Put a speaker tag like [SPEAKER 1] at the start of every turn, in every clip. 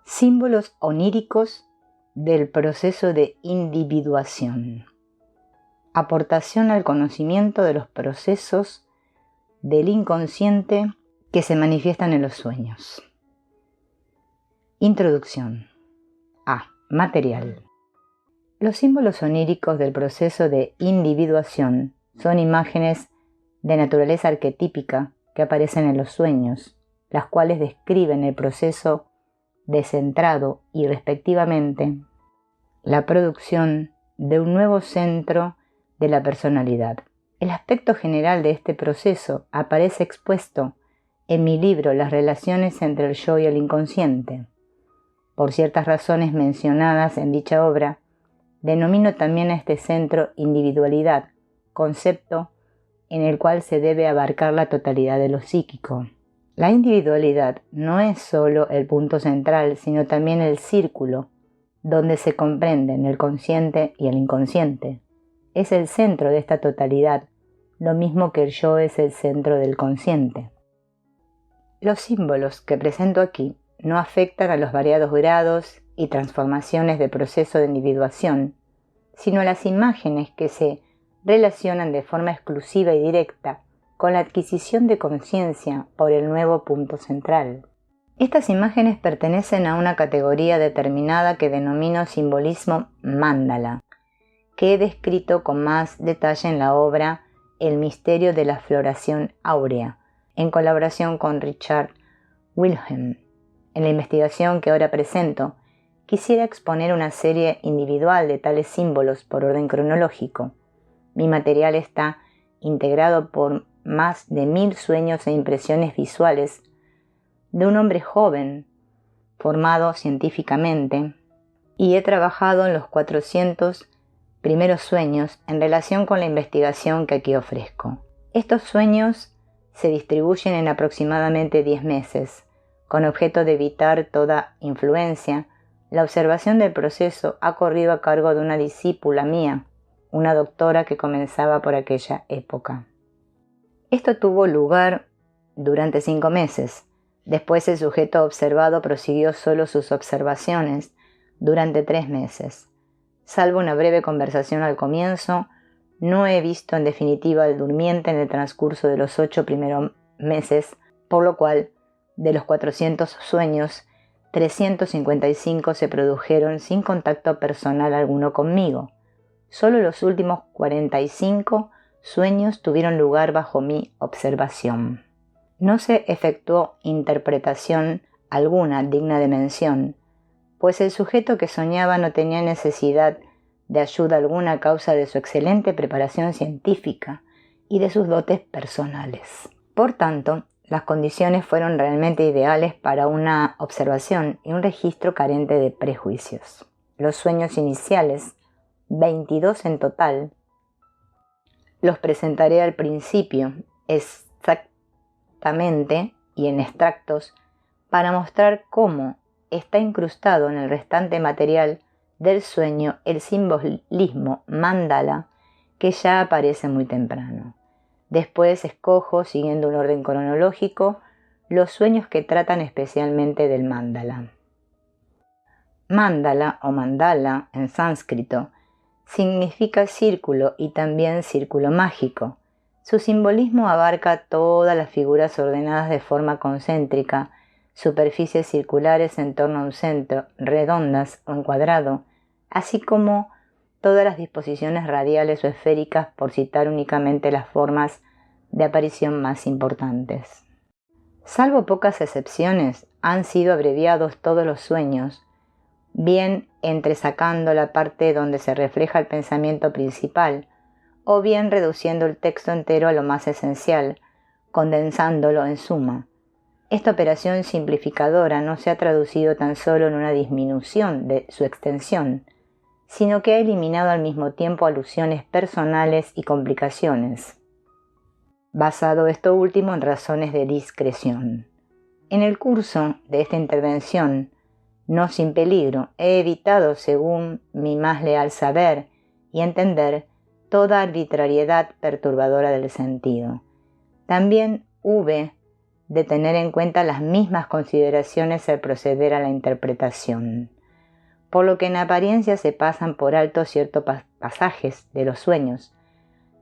[SPEAKER 1] Símbolos oníricos del proceso de individuación. Aportación al conocimiento de los procesos del inconsciente que se manifiestan en los sueños. Introducción. A. Material. Los símbolos oníricos del proceso de individuación son imágenes de naturaleza arquetípica que aparecen en los sueños, las cuales describen el proceso descentrado y, respectivamente, la producción de un nuevo centro de la personalidad. El aspecto general de este proceso aparece expuesto en mi libro Las relaciones entre el yo y el inconsciente. Por ciertas razones mencionadas en dicha obra, denomino también a este centro individualidad, concepto en el cual se debe abarcar la totalidad de lo psíquico. La individualidad no es solo el punto central, sino también el círculo donde se comprenden el consciente y el inconsciente. Es el centro de esta totalidad, lo mismo que el yo es el centro del consciente. Los símbolos que presento aquí no afectan a los variados grados y transformaciones del proceso de individuación, sino a las imágenes que se relacionan de forma exclusiva y directa con la adquisición de conciencia por el nuevo punto central. Estas imágenes pertenecen a una categoría determinada que denomino simbolismo mandala, que he descrito con más detalle en la obra El misterio de la floración áurea, en colaboración con Richard Wilhelm. En la investigación que ahora presento, quisiera exponer una serie individual de tales símbolos por orden cronológico. Mi material está integrado por más de 1000 sueños e impresiones visuales de un hombre joven, formado científicamente, y he trabajado en los 400 primeros sueños en relación con la investigación que aquí ofrezco. Estos sueños se distribuyen en aproximadamente 10 meses. Con objeto de evitar toda influencia, la observación del proceso ha corrido a cargo de una discípula mía, una doctora que comenzaba por aquella época. Esto tuvo lugar durante 5 meses. Después el sujeto observado prosiguió solo sus observaciones durante 3 meses. Salvo una breve conversación al comienzo, no he visto en definitiva al durmiente en el transcurso de los 8 primeros meses, por lo cual, de los 400 sueños, 355 se produjeron sin contacto personal alguno conmigo. Solo los últimos 45 sueños tuvieron lugar bajo mi observación. No se efectuó interpretación alguna digna de mención, pues el sujeto que soñaba no tenía necesidad de ayuda alguna a causa de su excelente preparación científica y de sus dotes personales. Por tanto, las condiciones fueron realmente ideales para una observación y un registro carente de prejuicios. Los sueños iniciales, 22 en total, los presentaré al principio exactamente y en extractos para mostrar cómo está incrustado en el restante material del sueño el simbolismo mandala que ya aparece muy temprano. Después escojo, siguiendo un orden cronológico, los sueños que tratan especialmente del mandala. Mandala o mandala en sánscrito significa círculo y también círculo mágico. Su simbolismo abarca todas las figuras ordenadas de forma concéntrica, superficies circulares en torno a un centro, redondas o en cuadrado, así como todas las disposiciones radiales o esféricas, por citar únicamente las formas de aparición más importantes. Salvo pocas excepciones, han sido abreviados todos los sueños, bien entresacando la parte donde se refleja el pensamiento principal, o bien reduciendo el texto entero a lo más esencial, condensándolo en suma. Esta operación simplificadora no se ha traducido tan solo en una disminución de su extensión, sino que ha eliminado al mismo tiempo alusiones personales y complicaciones, basado esto último en razones de discreción. En el curso de esta intervención, no sin peligro, he evitado, según mi más leal saber y entender, toda arbitrariedad perturbadora del sentido. También hube de tener en cuenta las mismas consideraciones al proceder a la interpretación, por lo que en apariencia se pasan por alto ciertos pasajes de los sueños.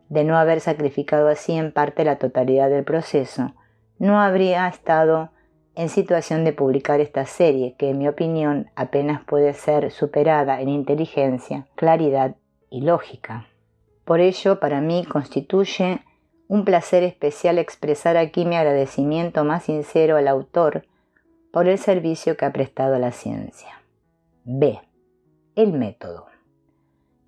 [SPEAKER 1] De no haber sacrificado así en parte la totalidad del proceso, no habría estado en situación de publicar esta serie, que en mi opinión apenas puede ser superada en inteligencia, claridad y lógica. Por ello, para mí constituye un placer especial expresar aquí mi agradecimiento más sincero al autor por el servicio que ha prestado a la ciencia. B. El método.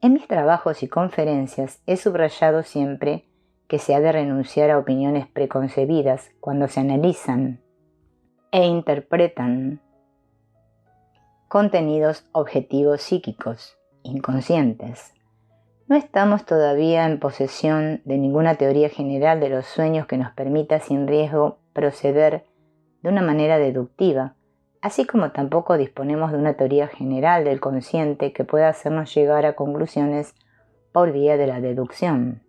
[SPEAKER 1] En mis trabajos y conferencias he subrayado siempre que se ha de renunciar a opiniones preconcebidas cuando se analizan e interpretan contenidos objetivos psíquicos, inconscientes. No estamos todavía en posesión de ninguna teoría general de los sueños que nos permita sin riesgo proceder de una manera deductiva, así como tampoco disponemos de una teoría general del consciente que pueda hacernos llegar a conclusiones por vía de la deducción.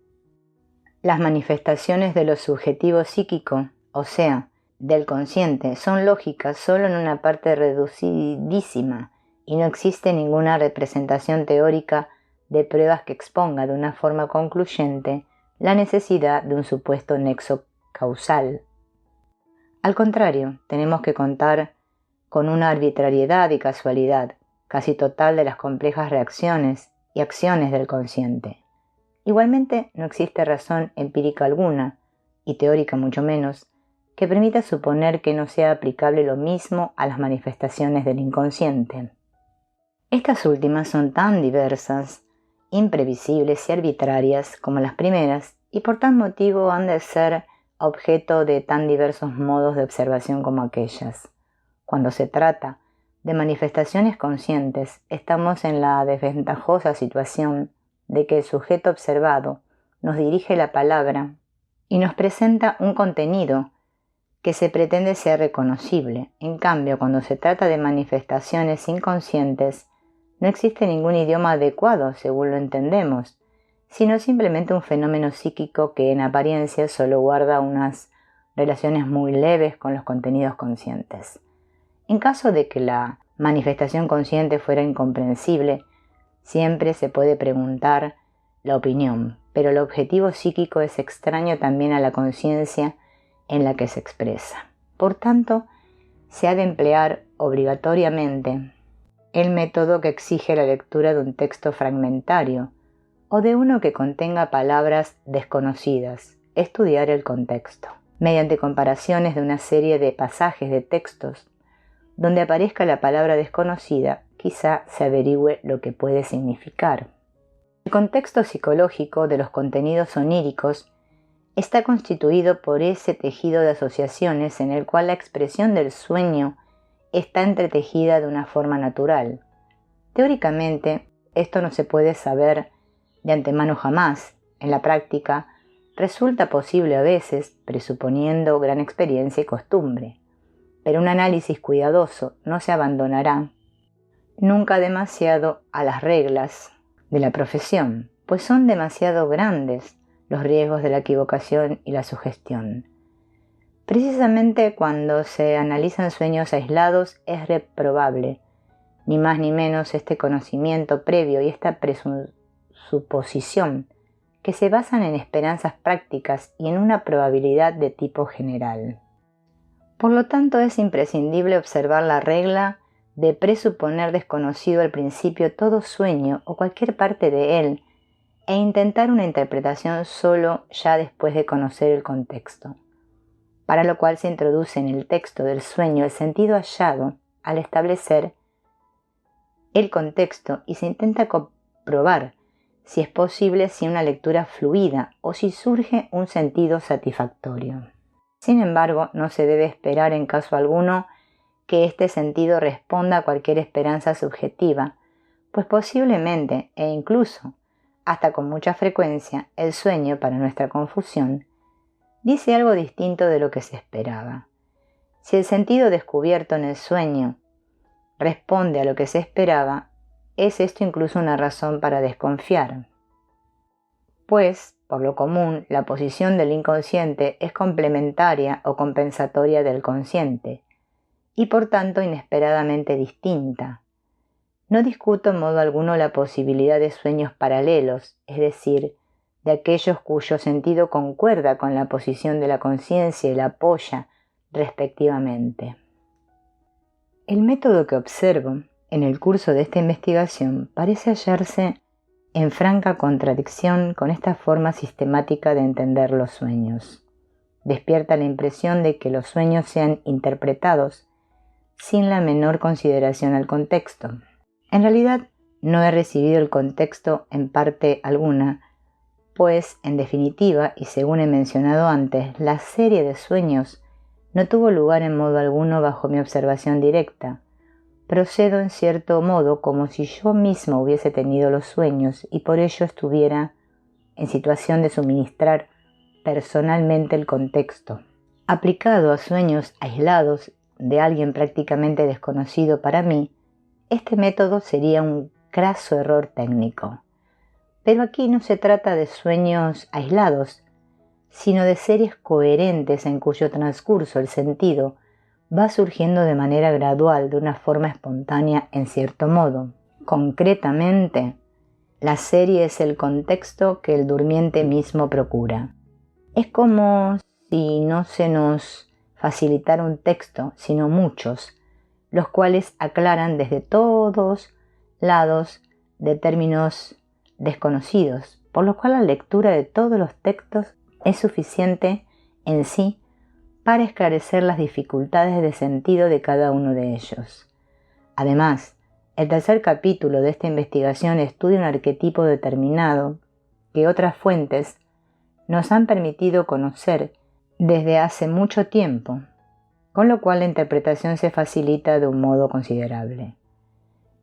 [SPEAKER 1] Las manifestaciones de lo subjetivo psíquico, o sea, del consciente, son lógicas solo en una parte reducidísima y no existe ninguna representación teórica de pruebas que exponga de una forma concluyente la necesidad de un supuesto nexo causal. Al contrario, tenemos que contar con una arbitrariedad y casualidad casi total de las complejas reacciones y acciones del consciente. Igualmente, no existe razón empírica alguna, y teórica mucho menos, que permita suponer que no sea aplicable lo mismo a las manifestaciones del inconsciente. Estas últimas son tan diversas, imprevisibles y arbitrarias como las primeras, y por tal motivo han de ser objeto de tan diversos modos de observación como aquellas. Cuando se trata de manifestaciones conscientes, estamos en la desventajosa situación de que el sujeto observado nos dirige la palabra y nos presenta un contenido que se pretende sea reconocible. En cambio, cuando se trata de manifestaciones inconscientes, no existe ningún idioma adecuado, según lo entendemos, sino simplemente un fenómeno psíquico que en apariencia solo guarda unas relaciones muy leves con los contenidos conscientes. En caso de que la manifestación consciente fuera incomprensible, siempre se puede preguntar la opinión, pero el objetivo psíquico es extraño también a la conciencia en la que se expresa. Por tanto, se ha de emplear obligatoriamente el método que exige la lectura de un texto fragmentario o de uno que contenga palabras desconocidas, estudiar el contexto, mediante comparaciones de una serie de pasajes de textos donde aparezca la palabra desconocida, quizá se averigüe lo que puede significar. El contexto psicológico de los contenidos oníricos está constituido por ese tejido de asociaciones en el cual la expresión del sueño está entretejida de una forma natural. Teóricamente, esto no se puede saber de antemano jamás. En la práctica, resulta posible a veces, presuponiendo gran experiencia y costumbre. Pero un análisis cuidadoso no se abandonará nunca demasiado a las reglas de la profesión, pues son demasiado grandes los riesgos de la equivocación y la sugestión. Precisamente cuando se analizan sueños aislados es reprobable, ni más ni menos este conocimiento previo y esta presuposición que se basan en esperanzas prácticas y en una probabilidad de tipo general. Por lo tanto, es imprescindible observar la regla de presuponer desconocido al principio todo sueño o cualquier parte de él e intentar una interpretación solo ya después de conocer el contexto, para lo cual se introduce en el texto del sueño el sentido hallado al establecer el contexto y se intenta comprobar si es posible si una lectura fluida o si surge un sentido satisfactorio. Sin embargo, no se debe esperar en caso alguno que este sentido responda a cualquier esperanza subjetiva, pues posiblemente e incluso hasta con mucha frecuencia el sueño, para nuestra confusión, dice algo distinto de lo que se esperaba. Si el sentido descubierto en el sueño responde a lo que se esperaba, es esto incluso una razón para desconfiar, pues Por lo común, la posición del inconsciente es complementaria o compensatoria del consciente, y por tanto inesperadamente distinta. No discuto en modo alguno la posibilidad de sueños paralelos, es decir, de aquellos cuyo sentido concuerda con la posición de la conciencia y la apoya, respectivamente. El método que observo en el curso de esta investigación parece hallarse en franca contradicción con esta forma sistemática de entender los sueños. Despierta la impresión de que los sueños sean interpretados sin la menor consideración al contexto. En realidad, no he recibido el contexto en parte alguna, pues, en definitiva, y según he mencionado antes, la serie de sueños no tuvo lugar en modo alguno bajo mi observación directa. Procedo en cierto modo como si yo mismo hubiese tenido los sueños y por ello estuviera en situación de suministrar personalmente el contexto. Aplicado a sueños aislados de alguien prácticamente desconocido para mí, este método sería un craso error técnico. Pero aquí no se trata de sueños aislados, sino de series coherentes en cuyo transcurso el sentido va surgiendo de manera gradual, de una forma espontánea en cierto modo. Concretamente, la serie es el contexto que el durmiente mismo procura. Es como si no se nos facilitara un texto, sino muchos, los cuales aclaran desde todos lados de términos desconocidos, por lo cual la lectura de todos los textos es suficiente en sí para esclarecer las dificultades de sentido de cada uno de ellos. Además, el tercer capítulo de esta investigación estudia un arquetipo determinado que otras fuentes nos han permitido conocer desde hace mucho tiempo, con lo cual la interpretación se facilita de un modo considerable.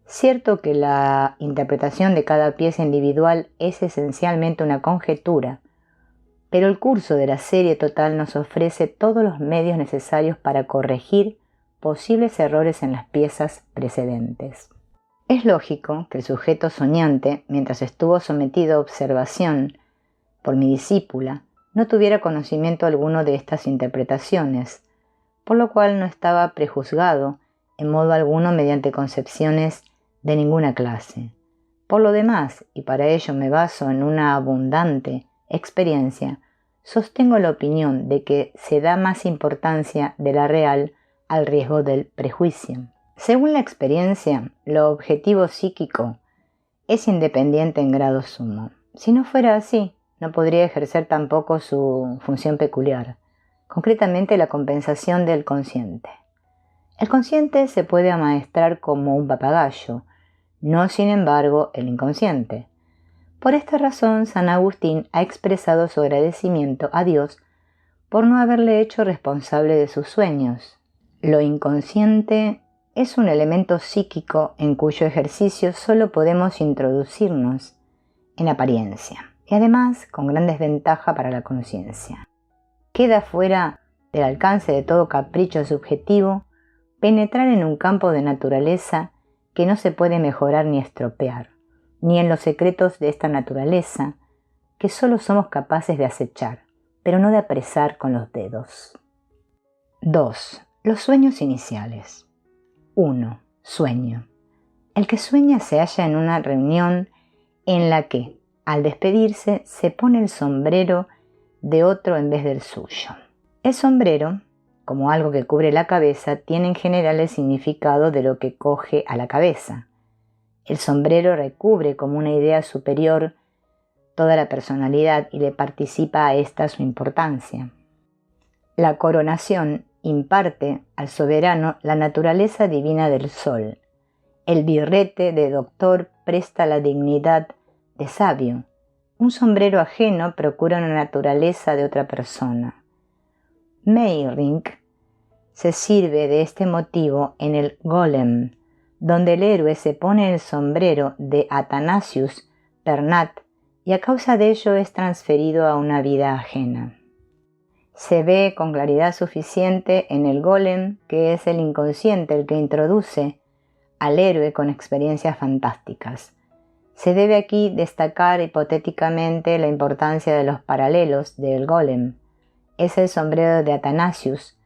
[SPEAKER 1] Cierto que la interpretación de cada pieza individual es esencialmente una conjetura, pero el curso de la serie total nos ofrece todos los medios necesarios para corregir posibles errores en las piezas precedentes. Es lógico que el sujeto soñante, mientras estuvo sometido a observación por mi discípula, no tuviera conocimiento alguno de estas interpretaciones, por lo cual no estaba prejuzgado en modo alguno mediante concepciones de ninguna clase. Por lo demás, y para ello me baso en una abundante experiencia, sostengo la opinión de que se da más importancia de la real al riesgo del prejuicio. Según la experiencia, lo objetivo psíquico es independiente en grado sumo. Si no fuera así, no podría ejercer tampoco su función peculiar, concretamente la compensación del consciente. El consciente se puede amaestrar como un papagayo, no sin embargo el inconsciente. Por esta razón, San Agustín ha expresado su agradecimiento a Dios por no haberle hecho responsable de sus sueños. Lo inconsciente es un elemento psíquico en cuyo ejercicio solo podemos introducirnos en apariencia, y además con gran desventaja para la conciencia. Queda fuera del alcance de todo capricho subjetivo penetrar en un campo de naturaleza que no se puede mejorar ni estropear, ni en los secretos de esta naturaleza que solo somos capaces de acechar, pero no de apresar con los dedos. 2. Los sueños iniciales. 1. Sueño. El que sueña se halla en una reunión en la que, al despedirse, se pone el sombrero de otro en vez del suyo. El sombrero, como algo que cubre la cabeza, tiene en general el significado de lo que coge a la cabeza. El sombrero recubre como una idea superior toda la personalidad y le participa a ésta su importancia. La coronación imparte al soberano la naturaleza divina del sol. El birrete de doctor presta la dignidad de sabio. Un sombrero ajeno procura una naturaleza de otra persona. Meyrink se sirve de este motivo en el Golem, donde el héroe se pone el sombrero de Athanasius Pernat y a causa de ello es transferido a una vida ajena. Se ve con claridad suficiente en el Golem que es el inconsciente el que introduce al héroe con experiencias fantásticas. Se debe aquí destacar hipotéticamente la importancia de los paralelos del golem. Es el sombrero de Athanasius,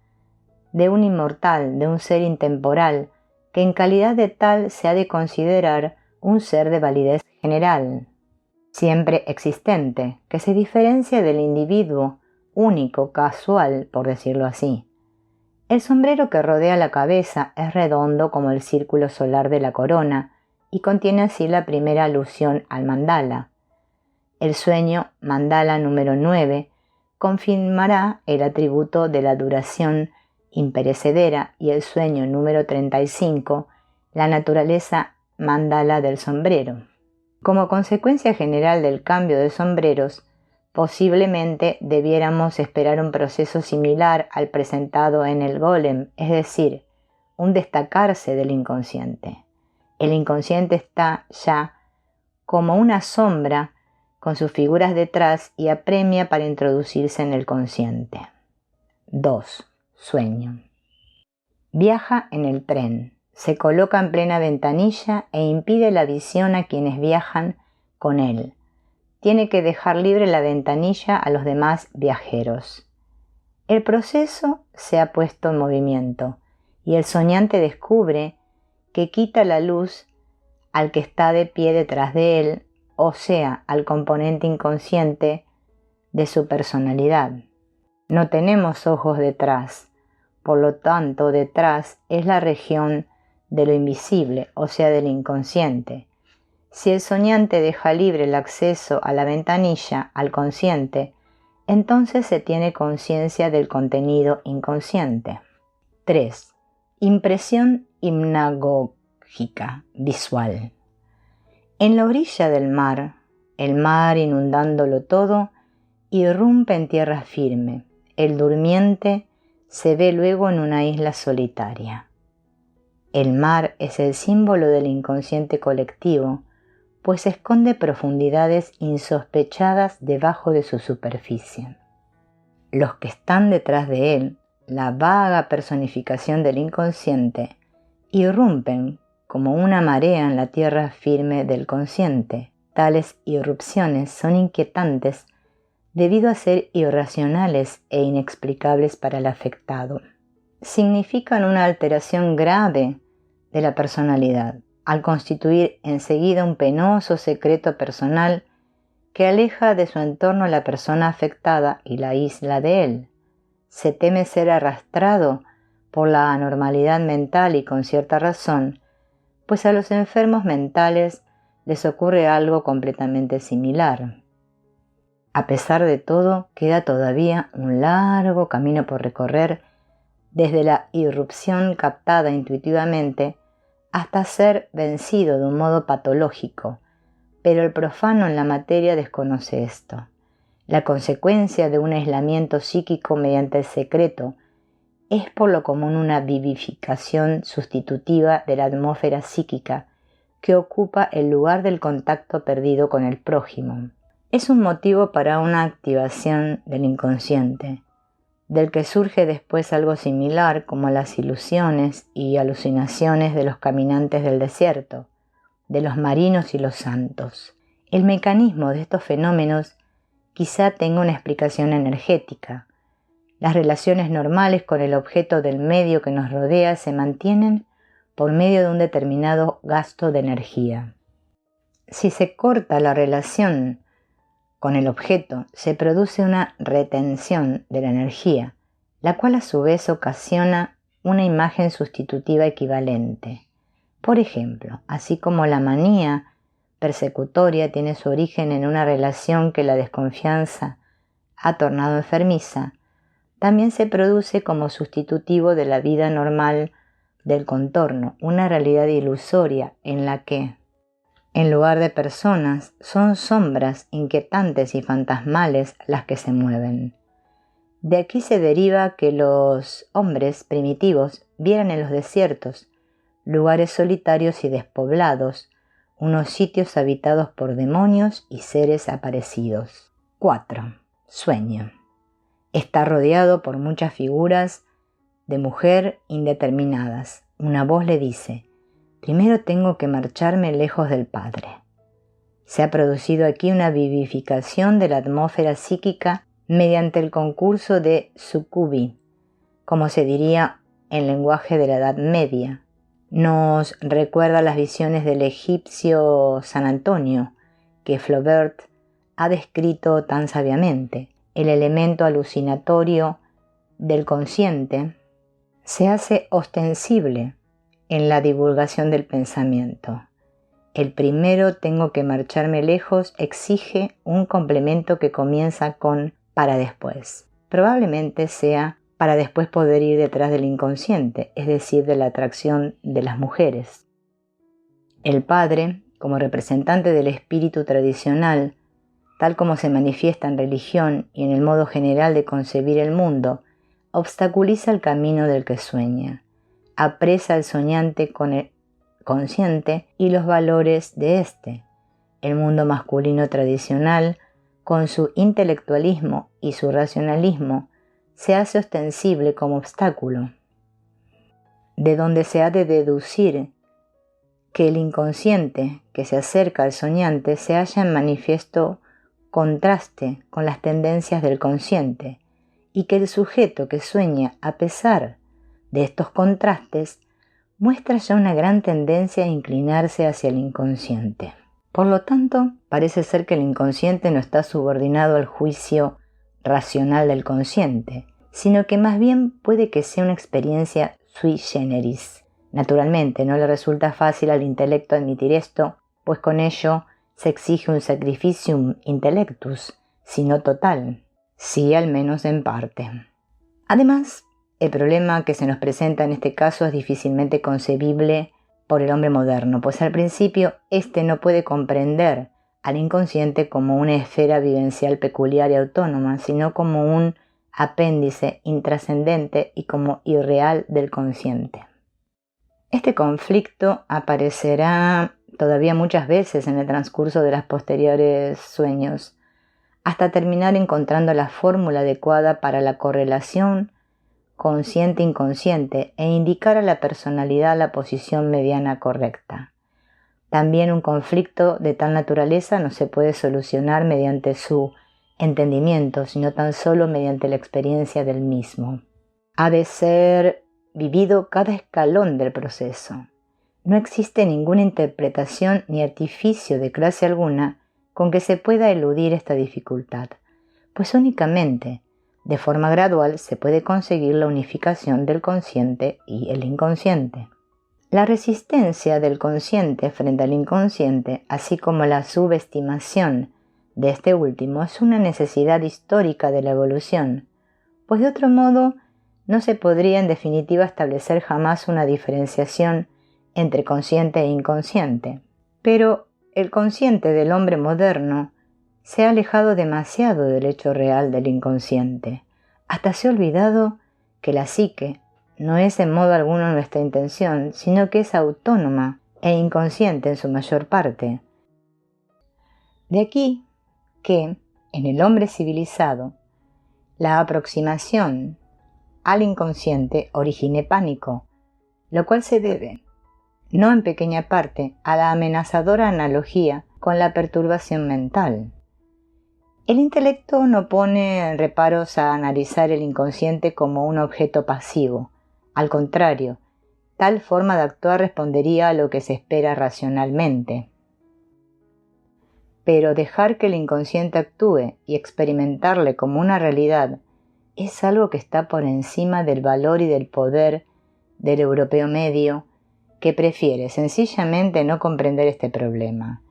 [SPEAKER 1] de un inmortal, de un ser intemporal, que en calidad de tal se ha de considerar un ser de validez general, siempre existente, que se diferencia del individuo, único, casual, por decirlo así. El sombrero que rodea la cabeza es redondo como el círculo solar de la corona y contiene así la primera alusión al mandala. El sueño, mandala número 9, confirmará el atributo de la duración imperecedera, y el sueño número 35, la naturaleza mandala del sombrero. Como consecuencia general del cambio de sombreros, posiblemente debiéramos esperar un proceso similar al presentado en el golem, es decir, un destacarse del inconsciente. El inconsciente está ya como una sombra con sus figuras detrás y apremia para introducirse en el consciente. 2. Sueño. Viaja en el tren. Se coloca en plena ventanilla e impide la visión a quienes viajan con él. Tiene que dejar libre la ventanilla a los demás viajeros. El proceso se ha puesto en movimiento y el soñante descubre que quita la luz al que está de pie detrás de él, o sea, al componente inconsciente de su personalidad. No tenemos ojos detrás, por lo tanto, detrás es la región de lo invisible, o sea, del inconsciente. Si el soñante deja libre el acceso a la ventanilla, al consciente, entonces se tiene conciencia del contenido inconsciente. 3. Impresión hipnagógica visual. En la orilla del mar, el mar inundándolo todo, irrumpe en tierra firme. El durmiente se ve luego en una isla solitaria. El mar es el símbolo del inconsciente colectivo, pues esconde profundidades insospechadas debajo de su superficie. Los que están detrás de él, la vaga personificación del inconsciente, irrumpen como una marea en la tierra firme del consciente. Tales irrupciones son inquietantes debido a ser irracionales e inexplicables para el afectado. Significan una alteración grave de la personalidad, al constituir enseguida un penoso secreto personal que aleja de su entorno a la persona afectada y la aísla de él. Se teme ser arrastrado por la anormalidad mental y con cierta razón, pues a los enfermos mentales les ocurre algo completamente similar. A pesar de todo, queda todavía un largo camino por recorrer desde la irrupción captada intuitivamente hasta ser vencido de un modo patológico, pero el profano en la materia desconoce esto. La consecuencia de un aislamiento psíquico mediante el secreto es por lo común una vivificación sustitutiva de la atmósfera psíquica que ocupa el lugar del contacto perdido con el prójimo. Es un motivo para una activación del inconsciente, del que surge después algo similar como las ilusiones y alucinaciones de los caminantes del desierto, de los marinos y los santos. El mecanismo de estos fenómenos quizá tenga una explicación energética. Las relaciones normales con el objeto del medio que nos rodea se mantienen por medio de un determinado gasto de energía. Si se corta la relación con el objeto, se produce una retención de la energía, la cual a su vez ocasiona una imagen sustitutiva equivalente. Por ejemplo, así como la manía persecutoria tiene su origen en una relación que la desconfianza ha tornado enfermiza, también se produce como sustitutivo de la vida normal del contorno, una realidad ilusoria en la que, en lugar de personas, son sombras inquietantes y fantasmales las que se mueven. De aquí se deriva que los hombres primitivos vieran en los desiertos lugares solitarios y despoblados, unos sitios habitados por demonios y seres aparecidos. 4. Sueño. Está rodeado por muchas figuras de mujer indeterminadas. Una voz le dice: primero tengo que marcharme lejos del padre. Se ha producido aquí una vivificación de la atmósfera psíquica mediante el concurso de sucubi, como se diría en lenguaje de la Edad Media. Nos recuerda las visiones del egipcio San Antonio, que Flaubert ha descrito tan sabiamente. El elemento alucinatorio del consciente se hace ostensible en la divulgación del pensamiento. El primero tengo que marcharme lejos exige un complemento que comienza con para después. Probablemente sea para después poder ir detrás del inconsciente, es decir, de la atracción de las mujeres. El padre, como representante del espíritu tradicional, tal como se manifiesta en religión y en el modo general de concebir el mundo, obstaculiza el camino del que sueña, apresa al soñante con el consciente y los valores de éste. El mundo masculino tradicional, con su intelectualismo y su racionalismo, se hace ostensible como obstáculo, de donde se ha de deducir que el inconsciente que se acerca al soñante se halla en manifiesto contraste con las tendencias del consciente y que el sujeto que sueña a pesar de estos contrastes muestra ya una gran tendencia a inclinarse hacia el inconsciente. Por lo tanto, parece ser que el inconsciente no está subordinado al juicio racional del consciente, sino que más bien puede que sea una experiencia sui generis. Naturalmente, no le resulta fácil al intelecto admitir esto, pues con ello se exige un sacrificium intellectus, si no total, sí al menos en parte. Además, el problema que se nos presenta en este caso es difícilmente concebible por el hombre moderno, pues al principio éste no puede comprender al inconsciente como una esfera vivencial peculiar y autónoma, sino como un apéndice intrascendente y como irreal del consciente. Este conflicto aparecerá todavía muchas veces en el transcurso de los posteriores sueños, hasta terminar encontrando la fórmula adecuada para la correlación consciente-inconsciente e indicar a la personalidad la posición mediana correcta. También un conflicto de tal naturaleza no se puede solucionar mediante su entendimiento, sino tan solo mediante la experiencia del mismo. Ha de ser vivido cada escalón del proceso. No existe ninguna interpretación ni artificio de clase alguna con que se pueda eludir esta dificultad, pues únicamente de forma gradual se puede conseguir la unificación del consciente y el inconsciente. La resistencia del consciente frente al inconsciente, así como la subestimación de este último, es una necesidad histórica de la evolución, pues de otro modo no se podría en definitiva establecer jamás una diferenciación entre consciente e inconsciente. Pero el consciente del hombre moderno se ha alejado demasiado del hecho real del inconsciente, hasta se ha olvidado que la psique no es en modo alguno nuestra intención, sino que es autónoma e inconsciente en su mayor parte. De aquí que, en el hombre civilizado, la aproximación al inconsciente origine pánico, lo cual se debe, no en pequeña parte, a la amenazadora analogía con la perturbación mental. El intelecto no pone reparos a analizar el inconsciente como un objeto pasivo. Al contrario, tal forma de actuar respondería a lo que se espera racionalmente. Pero dejar que el inconsciente actúe y experimentarle como una realidad es algo que está por encima del valor y del poder del europeo medio, que prefiere sencillamente no comprender este problema.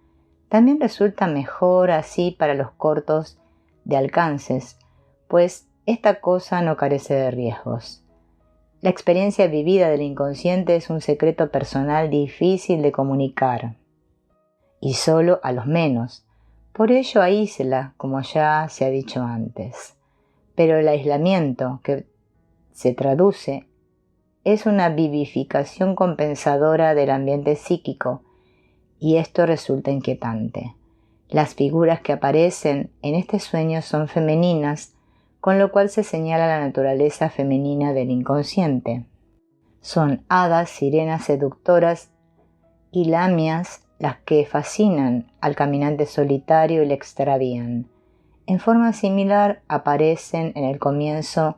[SPEAKER 1] También resulta mejor así para los cortos de alcances, pues esta cosa no carece de riesgos. La experiencia vivida del inconsciente es un secreto personal difícil de comunicar, y solo a los menos. Por ello aísla, como ya se ha dicho antes. Pero el aislamiento que se traduce es una vivificación compensadora del ambiente psíquico, y esto resulta inquietante. Las figuras que aparecen en este sueño son femeninas, con lo cual se señala la naturaleza femenina del inconsciente. Son hadas, sirenas seductoras y lamias las que fascinan al caminante solitario y le extravían. En forma similar aparecen en el comienzo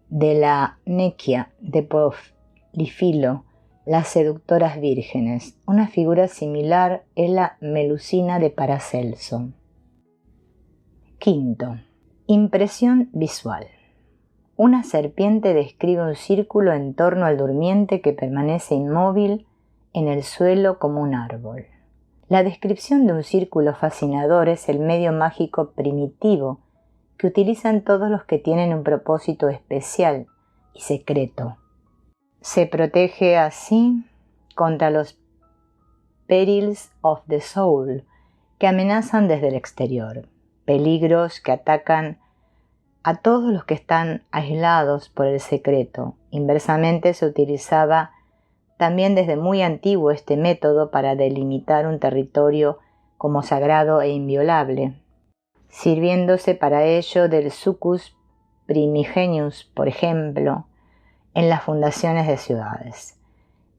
[SPEAKER 1] de la Nequia de Polifilo las seductoras vírgenes. Una figura similar es la Melusina de Paracelso. Quinto, impresión visual. Una serpiente describe un círculo en torno al durmiente que permanece inmóvil en el suelo como un árbol. La descripción de un círculo fascinador es el medio mágico primitivo que utilizan todos los que tienen un propósito especial y secreto. Se protege así contra los perils of the soul que amenazan desde el exterior, peligros que atacan a todos los que están aislados por el secreto. Inversamente se utilizaba también desde muy antiguo este método para delimitar un territorio como sagrado e inviolable, sirviéndose para ello del succus primigenius, por ejemplo, en las fundaciones de ciudades.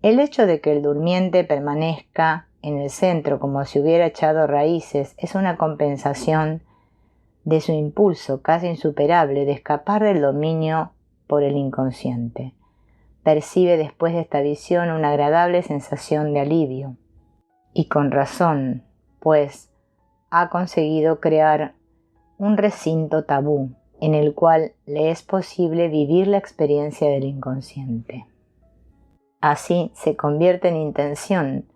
[SPEAKER 1] El hecho de que el durmiente permanezca en el centro como si hubiera echado raíces es una compensación de su impulso casi insuperable de escapar del dominio por el inconsciente. Percibe después de esta visión una agradable sensación de alivio. Y con razón, pues ha conseguido crear un recinto tabú en el cual le es posible vivir la experiencia del inconsciente. Así se convierte en intención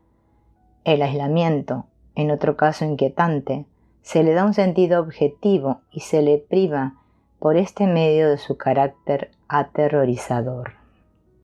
[SPEAKER 1] el aislamiento, en otro caso inquietante, se le da un sentido objetivo y se le priva por este medio de su carácter aterrorizador.